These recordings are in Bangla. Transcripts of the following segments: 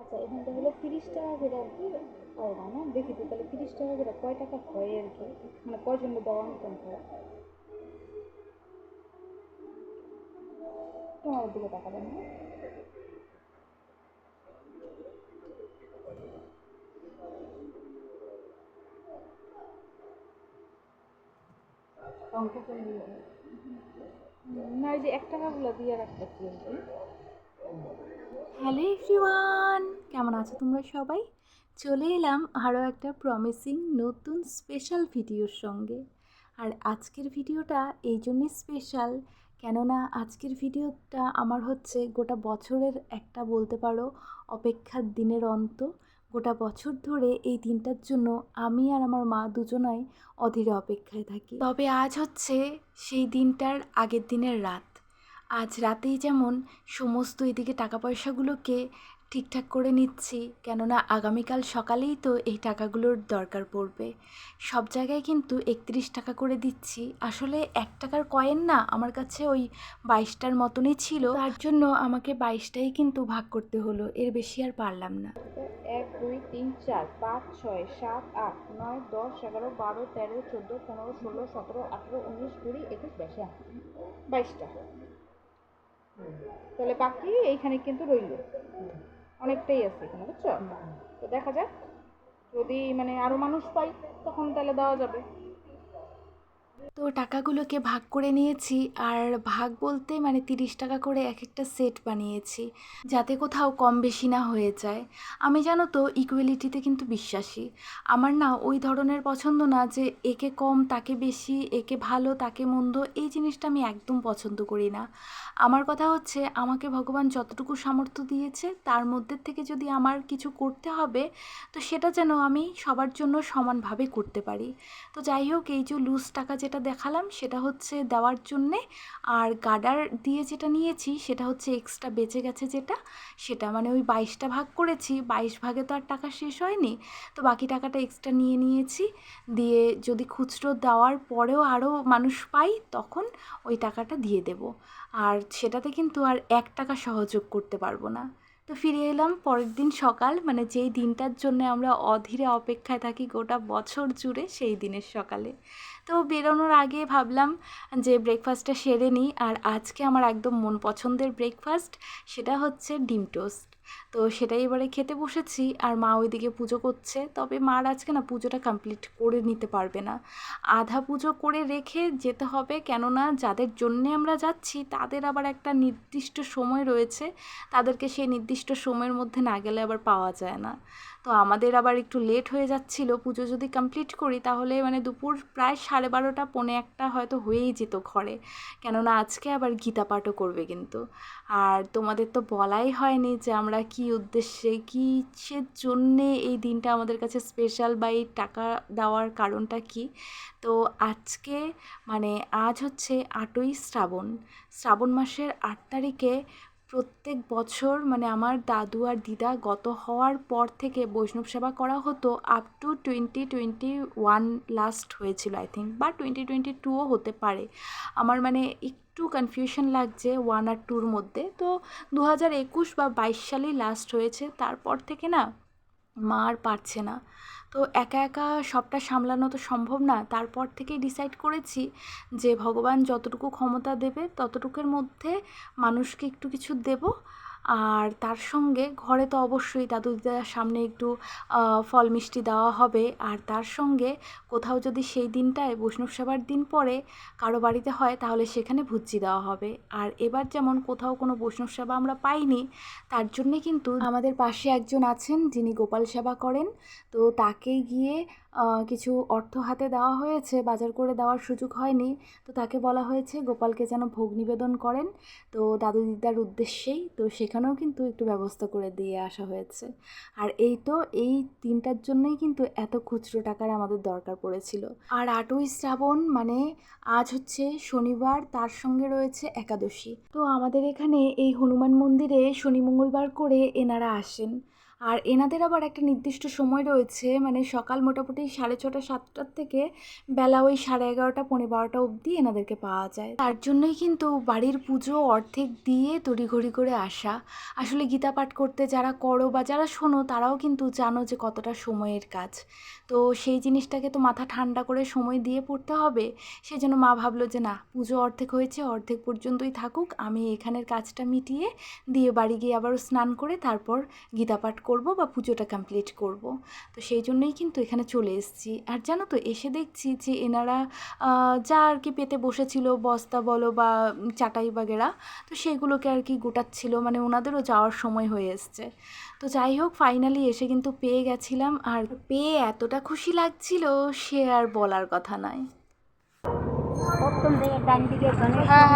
আচ্ছা, এখানটা হলো 30 টাকা করে আর কি। ও না, দেখি তো তাহলে 30 টাকা করে কয় টাকা হয় আর কি, মানে কয়জন দেওয়ার মতন হয়। তোমার দিকে তাকাবেন না। অঙ্ক করে দিয়ে না, ওই যে 1 টাকাগুলো দিয়ে রাখতেছি আর কি। হ্যালো এভরিওয়ান, কেমন আছো তোমরা সবাই? চলে এলাম আরও একটা প্রমিসিং নতুন স্পেশাল ভিডিওর সঙ্গে। আর আজকের ভিডিওটা এই জন্যই স্পেশাল, কেননা আজকের ভিডিওটা আমার হচ্ছে গোটা বছরের একটা বলতে পারো অপেক্ষার দিনের অন্ত। গোটা বছর ধরে এই দিনটার জন্য আমি আর আমার মা দুজনাই অধীরে অপেক্ষায় থাকি। তবে আজ হচ্ছে সেই দিনটার আগের দিনের রাত। আজ রাতেই যেমন সমস্ত এদিকে টাকা পয়সাগুলোকে ঠিকঠাক করে নিচ্ছি, কেননা আগামীকাল সকালেই তো এই টাকাগুলোর দরকার পড়বে। সব জায়গায় কিন্তু 31 টাকা করে দিচ্ছি। আসলে 1 টাকার কয়েন না, আমার কাছে ওই 22টার মতনই ছিল, তার জন্য আমাকে 22টাই কিন্তু ভাগ করতে হলো, এর বেশি আর পারলাম না। 1 2 3 4 5 6 7 8 9 10 11 12 13 14 15 16 17 18 19 20 21 22 22টা। তাহলে বাকি এইখানে কিন্তু রইল, অনেকটাই আছে এখানে, বুঝছো? তো দেখা যাক, যদি মানে আরো মানুষ পাই তখন তাহলে দেওয়া যাবে। তো টাকাগুলোকে ভাগ করে নিয়েছি, আর ভাগ বলতে মানে 30 টাকা করে এক একটা সেট বানিয়েছি, যাতে কোথাও কম বেশি না হয়ে যায়। আমি জানো তো ইকুয়ালিটিতে কিন্তু বিশ্বাসী। আমার না ওই ধরনের পছন্দ না যে একে কম তাকে বেশি, একে ভালো তাকে মন্দ, এই জিনিসটা আমি একদম পছন্দ করি না। আমার কথা হচ্ছে আমাকে ভগবান যতটুকু সামর্থ্য দিয়েছে তার মধ্যে থেকে যদি আমার কিছু করতে হবে, তো সেটা যেন আমি সবার জন্য সমানভাবে করতে পারি। তো যাই হোক, এই যে লুজ টাকা যেটা দেখালাম সেটা হচ্ছে দেওয়ার জন্যে, আর গার্ডার দিয়ে যেটা নিয়েছি সেটা হচ্ছে এক্সট্রা বেঁচে গেছে যেটা, সেটা মানে ওই 22টা ভাগ করেছি, 22 ভাগে তো আর টাকা শেষ হয়নি, তো বাকি টাকাটা এক্সট্রা নিয়ে নিয়েছি। দিয়ে যদি খুচরো দেওয়ার পরেও আরও মানুষ পাই তখন ওই টাকাটা দিয়ে দেব। আর সেটাতে কিন্তু আর 1 টাকা সহযোগ করতে পারবো না। তো ফিরে এলাম পরের দিন সকাল, মানে যেই দিনটার জন্য আমরা অধীরে অপেক্ষায় থাকি গোটা বছর জুড়ে, সেই দিনের সকালে। তো বেরোনোর আগে ভাবলাম যে ব্রেকফাস্টটা সেরে নিই, আর আজকে আমার একদম মন পছন্দের ব্রেকফাস্ট, সেটা হচ্ছে ডিম টোস্ট। তো সেটাই এবারে খেতে বসেছি, আর মা ওইদিকে পুজো করছে। তবে মার আজকে না পুজোটা কমপ্লিট করে নিতে পারবে না, আধা পুজো করে রেখে যেতে হবে, কেননা যাদের জন্যে আমরা যাচ্ছি তাদের আবার একটা নির্দিষ্ট সময় রয়েছে, তাদেরকে সেই নির্দিষ্ট সময়ের মধ্যে না গেলে আবার পাওয়া যায় না। তো আমাদের আবার একটু লেট হয়ে যাচ্ছিল, পুজো যদি কমপ্লিট করি তাহলে মানে দুপুর প্রায় 12:30 পৌনে 1টা হয়তো হয়েই যেত ঘরে, কেননা আজকে আবার গীতা পাঠও করবে কিন্তু। আর তোমাদের তো বলাই হয়নি যে আমরা কী উদ্দেশ্যে কিসের জন্যে এই দিনটা আমাদের কাছে স্পেশাল, বা এই টাকা দেওয়ার কারণটা কী। তো আজকে মানে আজ হচ্ছে 8ই শ্রাবণ। শ্রাবণ মাসের 8 তারিখে প্রত্যেক বছর মানে আমার দাদু আর দিদা গত হওয়ার পর থেকে বৈষ্ণব সেবা করা হতো, আপ টু 2021 লাস্ট হয়েছিল আই থিঙ্ক, বা 2022ও হতে পারে। আমার মানে একটু কনফিউশন লাগছে 1 আর 2-র মধ্যে। তো 2021 বা 22 সালেই লাস্ট হয়েছে, তারপর থেকে না মা আর পারছে না। তো একা একা সবটা সামলানো তো সম্ভব না, তারপর থেকেই ডিসাইড করেছি যে ভগবান যতটুকু ক্ষমতা দেবে ততটুকুর মধ্যে মানুষকে একটু কিছু দেব। আর তার সঙ্গে ঘরে তো অবশ্যই দাদু দিদার সামনে একটু ফল মিষ্টি দেওয়া হবে, আর তার সঙ্গে কোথাও যদি সেই দিনটায় বৈষ্ণব সেবার দিন পরে কারো বাড়িতে হয় তাহলে সেখানে ভুজ্জি দেওয়া হবে। আর এবার যেমন কোথাও কোনো বৈষ্ণব সেবা আমরা পাইনি, তার জন্যে কিন্তু আমাদের পাশে একজন আছেন যিনি গোপাল সেবা করেন, তো তাকে গিয়ে কিছু অর্থ হাতে দেওয়া হয়েছে, বাজার করে দেওয়ার সুযোগ হয়নি। তো তাকে বলা হয়েছে গোপালকে যেন ভোগ নিবেদন করেন, তো দাদু দিদার উদ্দেশ্যেই, তো সেখানেও কিন্তু একটু ব্যবস্থা করে দিয়ে আসা হয়েছে। আর এই তো এই দিনটার জন্যই কিন্তু এত খুচরো টাকার আমাদের দরকার পড়েছিল। আর 8ই শ্রাবণ মানে আজ হচ্ছে শনিবার, তার সঙ্গে রয়েছে একাদশী। তো আমাদের এখানে এই হনুমান মন্দিরে শনি মঙ্গলবার করে এনারা আসেন। আর এনাদের আবার একটা নির্দিষ্ট সময় রয়েছে, মানে সকাল মোটামুটি 6:30 7টার থেকে বেলা ওই 11:30 12:30 অবধি এনাদেরকে পাওয়া যায়। তার জন্যই কিন্তু বাড়ির পুজো অর্ধেক দিয়ে তড়িঘড়ি করে আসা। আসলে গীতা পাঠ করতে যারা করো বা যারা শোনো তারাও কিন্তু জানো যে কতটা সময়ের কাজ। তো সেই জিনিসটাকে তো মাথা ঠান্ডা করে সময় দিয়ে পড়তে হবে। সেই জন্য মা ভাবলো যে না, পুজো অর্ধেক হয়েছে, অর্ধেক পর্যন্তই থাকুক, আমি এখানের কাজটা মিটিয়ে দিয়ে বাড়ি গিয়ে আবারও স্নান করে তারপর গীতা পাঠ করব বা পুজোটা কমপ্লিট করব। তো সেই জন্যই কিন্তু এখানে চলে এসেছি। আর জানো তো, এসে দেখছি যে এনারা যা আর কি পেতে বসেছিল, বস্তা বলো বা চাটাই বাগেরা, তো সেগুলোকে আর কি গোটাচ্ছিল, মানে ওনাদেরও যাওয়ার সময় হয়ে এসছে। তো যাই হোক, ফাইনালি এসে কিন্তু পেয়ে গেছিলাম, আর পেয়ে এতটা খুশি লাগছিল সে আর বলার কথা নয়। প্রথম থেকে ডান দিকে গণেশ হ্যাঁ।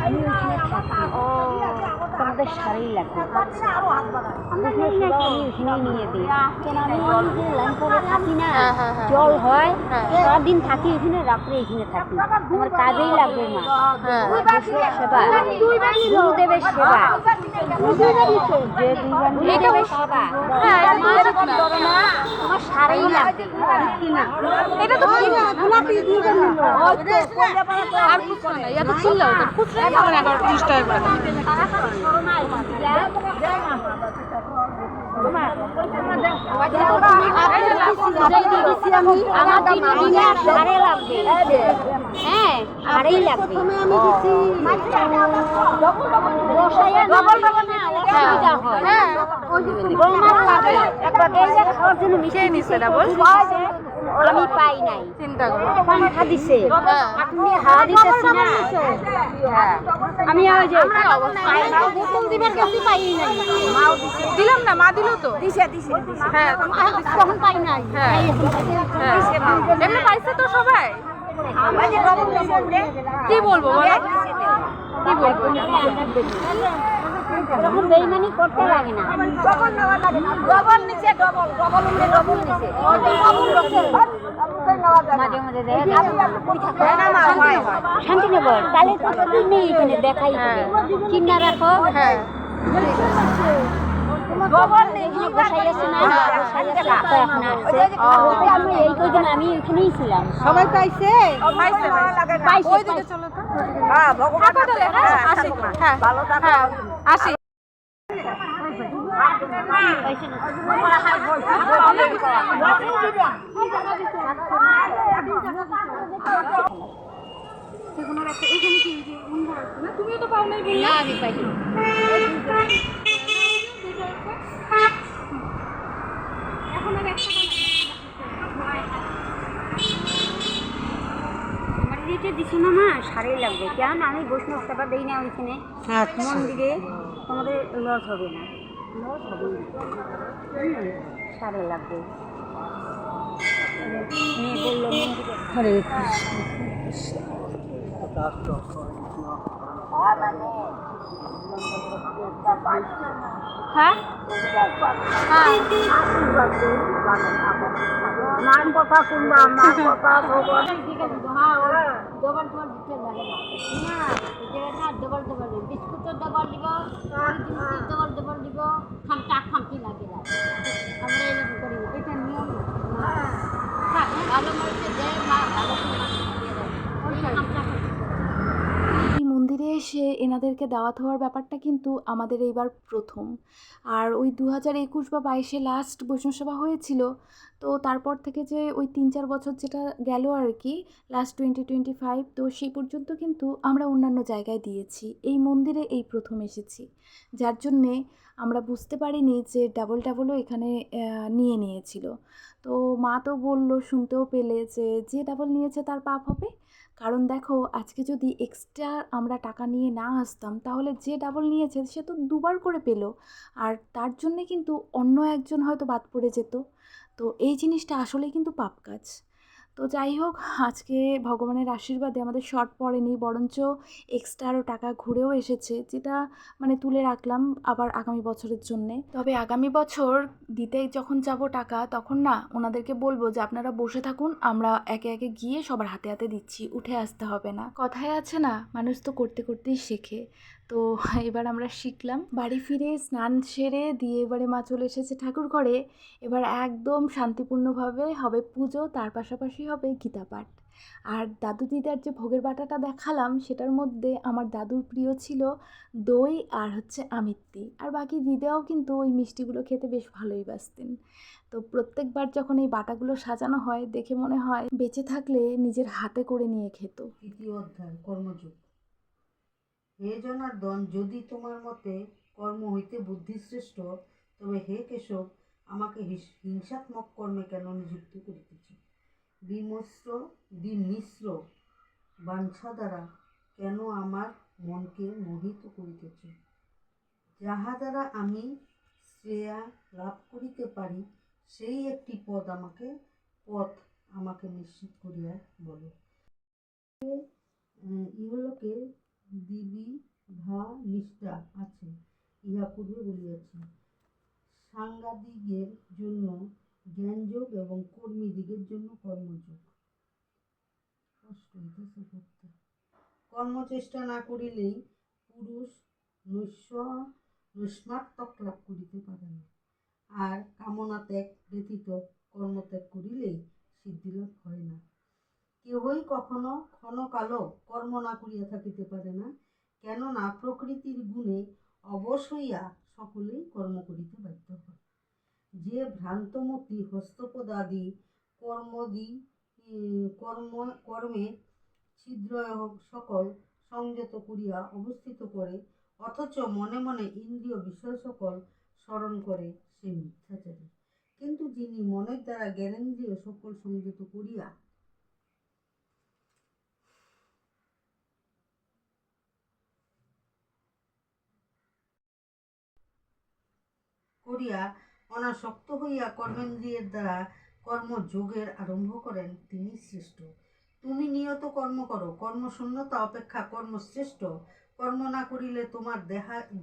আমি ওইখানে থাকি। ও তোমাদের সারাই লাগবে। আমরা আমি ওইখানেই নিয়ে দিই। কেন আমি ওই যে লাইন করে থাকি না, জল হয়, সারাদিন থাকি এখানে, রাত্রে এখানে থাকি। আমার কাজেই লাগবে মা। বৈষ্ণব সেবা, গুরুদেবের সেবা, গুরুদেবের সেবা, তোমার সারাই লাগবে। এটা তো আর খুচরা নাই, এত চিল্লাও তো, খুচরা কেমন 11-30 টাকা করে দাম। আমার সারে লাগবে, হ্যাঁ সারেই লাগবে। অসুবিধা হয়, খাওয়ার জন্য মিশিয়ে নিচ্ছে না বল, আমি পাই নাই, চিন্তা করো, পাংখা দিছে, আপনি হাওয়া দিতেছি না, আমি ওই যে বোতল দিবার কাছে পাই নাই, দিলাম না, মা দিল তো, হ্যাঁ তখন পাই নাই। এমনি পাইছে তো সবাই। কি বলবো বলো, কি বলবো, এরকম বেইমানি করতে লাগে না। মাঝে মাঝে শান্তিনগর, তাহলে তো নেই এখানে দেখাই হবে, চিন্তা রাখো। হ্যাঁ আমি এই কদিন আমি ওইখানেই ছিলাম। সবাই পাইছে? ওইদিকে চলো তো, থাকো তাহলে, হ্যাঁ আসি, হ্যাঁ হ্যাঁ আসি। তুমিও তো পাও নাই, না আমি পাইনি। আমার দিতে দিছি না মা, সারেই লাগবে। কেন আমি বৈষ্ণব সেবা দিই না ওইখানে মন্দিরে, তোমাদের লস হবে না, লস হবে না, সারে লাগবে। মেয়ে বললো মন্দিরে হরে হ্যাঁ মান কথা শুনবা, মান কথা ভগবান বিস্কুটের ডবল দিব, ডবল ডবল দিব, খামটি লাগে আমরা এরকম করি না, এটা নিয়ম না। ভালো মরিচে দেয় মা, ভালো এই মন্দিরে এসে এনাদেরকে দাওয়াত হওয়ার ব্যাপারটা কিন্তু আমাদের এইবার প্রথম। আর ওই 2021 বা 22-এ লাস্ট বৈষ্ণব সেবা হয়েছিল। তো তারপর থেকে যে ওই 3-4 বছর যেটা গেল আর কি, লাস্ট 2025, তো সেই পর্যন্ত কিন্তু আমরা অন্যান্য জায়গায় দিয়েছি, এই মন্দিরে এই প্রথম এসেছি। যার জন্যে আমরা বুঝতে পারিনি যে ডাবলও এখানে নিয়েছিল। তো মা তো বললো, শুনতেও পেলে যে ডাবল নিয়েছে তার পাপ হবে। কারণ দেখো, আজকে যদি এক্সট্রা আমরা টাকা নিয়ে না আসতাম, তাহলে যে ডাবল নিয়েছে সে তো 2বার করে পেল, আর তার জন্যে কিন্তু অন্য একজন হয়তো বাদ পড়ে যেত। তো এই জিনিসটা আসলেই কিন্তু পাপ কাজ। তো যাই হোক, আজকে ভগবানের আশীর্বাদে আমাদের শর্ট পড়েনি, বরঞ্চ এক্সট্রা আরও টাকা ঘুরেও এসেছে, যেটা মানে তুলে রাখলাম আবার আগামী বছরের জন্যে। তবে আগামী বছর দিতে যখন যাব টাকা, তখন না ওনাদেরকে বলবো যে আপনারা বসে থাকুন, আমরা একে একে গিয়ে সবার হাতে হাতে দিচ্ছি, উঠে আসতে হবে না। কথায় আছে না, মানুষ তো করতে করতেই শেখে। তো এবার আমরা শিখলাম। বাড়ি ফিরে স্নান সেরে দিয়ে এবারে মা চলে এসেছে ঠাকুর ঘরে। এবার একদম শান্তিপূর্ণভাবে হবে পুজো, তার পাশাপাশি হবে গীতা পাঠ। আর দাদু দিদার যে ভোগের বাটাটা দেখালাম সেটার মধ্যে আমার দাদুর প্রিয় ছিল দই আর হচ্ছে আমিত্তি, আর বাকি দিদাও কিন্তু ওই মিষ্টিগুলো খেতে বেশ ভালোই বাসতেন। তো প্রত্যেকবার যখন এই বাটাগুলো সাজানো হয় দেখে মনে হয় বেঁচে থাকলে নিজের হাতে করে নিয়ে খেত। তৃতীয় অধ্যায় কর্মযোগ। হে জনার্দন, যদি তোমার মতে কর্ম হইতে বুদ্ধি শ্রেষ্ঠ, তবে হে কেশব, আমাকে হিংসাত্মক কর্মে কেন নিযুক্ত করিতেছ? বিমিশ্র বাঞ্ছা দ্বারা কেন আমার মনকে মোহিত করিতেছ? যাহা দ্বারা আমি শ্রেয়া লাভ করিতে পারি, সেই একটি পথ আমাকে নিশ্চিত করিয়া বলো। ইহলোকে দ্বিবিধা নিষ্ঠা আছে, ইহা পূর্বে বলিয়াছি। সাংগাদিগের জন্য জ্ঞানযোগ এবং কর্মীদিগের জন্য কর্মযোগ। কষ্ট হইতেছে করতে। কর্মচেষ্টা না করিলেই পুরুষ নৈষ্মাত্মক লাভ করিতে পারে না, আর কামনা ত্যাগ ব্যতীত কর্মত্যাগ করিলেই সিদ্ধিলাভ হয় না। কেহই কখনো ক্ষণকালও কর্ম না করিয়া থাকিতে পারে না, কেননা প্রকৃতির গুণে অবশ হইয়া সকলেই কর্ম করিতে বাধ্য হয়। যে ভ্রান্তমতি হস্তপদাদি কর্মে ছিদ্র সকল সংযত করিয়া অবস্থিত করে, অথচ মনে মনে ইন্দ্রিয় বিষয় সকল স্মরণ করে, সে মিথ্যাচারী। কিন্তু যিনি মনের দ্বারা জ্ঞানেন্দ্রিয় সকল সংযত করিয়া অনাসক্ত হইয়া কর্মেন্দ্রিয়ের দ্বারা কর্মযোগের আরম্ভ করেন, তিনি শ্রেষ্ঠ। তুমি নিয়ত কর্ম করো, কর্মশূন্যতা অপেক্ষা কর্ম শ্রেষ্ঠ। কর্ম না করিলে তোমার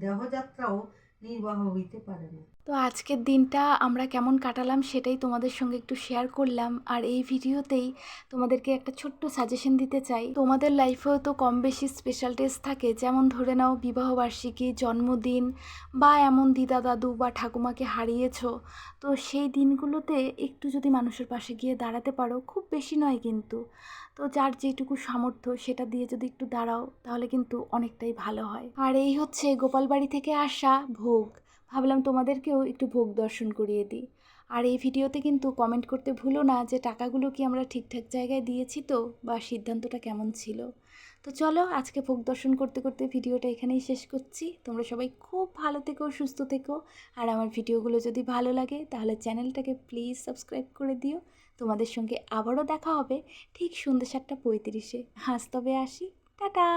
দেহযাত্রাও নির্বাহ হইতে পারে না। তো আজকের দিনটা আমরা কেমন কাটালাম সেটাই তোমাদের সঙ্গে একটু শেয়ার করলাম। আর এই ভিডিওতেই তোমাদেরকে একটা ছোট্ট সাজেশন দিতে চাই। তোমাদের লাইফেও তো কম বেশি স্পেশাল ডেজ থাকে, যেমন ধরে নাও বিবাহবার্ষিকী, জন্মদিন, বা এমন দিদা দাদু বা ঠাকুমাকে হারিয়েছো। তো সেই দিনগুলোতে একটু যদি মানুষের পাশে গিয়ে দাঁড়াতে পারো, খুব বেশি নয় কিন্তু, তো যার যেটুকু সামর্থ্য সেটা দিয়ে যদি একটু দাঁড়াও তাহলে কিন্তু অনেকটাই ভালো হয়। আর এই হচ্ছে গোপালবাড়ি থেকে আসা ভোগ। ভাবলাম তোমাদেরকেও একটু ভোগ দর্শন করিয়ে দিই। আর এই ভিডিওতে কিন্তু কমেন্ট করতে ভুলো না যে টাকাগুলো কি আমরা ঠিকঠাক জায়গায় দিয়েছি তো, বা সিদ্ধান্তটা কেমন ছিল। তো চলো আজকে ভোগ দর্শন করতে করতে ভিডিওটা এখানেই শেষ করছি। তোমরা সবাই খুব ভালো থেকো, সুস্থ থেকো। আর আমার ভিডিওগুলো যদি ভালো লাগে তাহলে চ্যানেলটাকে প্লিজ সাবস্ক্রাইব করে দিও। তোমাদের সঙ্গে আবারও দেখা হবে ঠিক সন্ধ্যে 7:35। আজ তবে আসি, টাটা।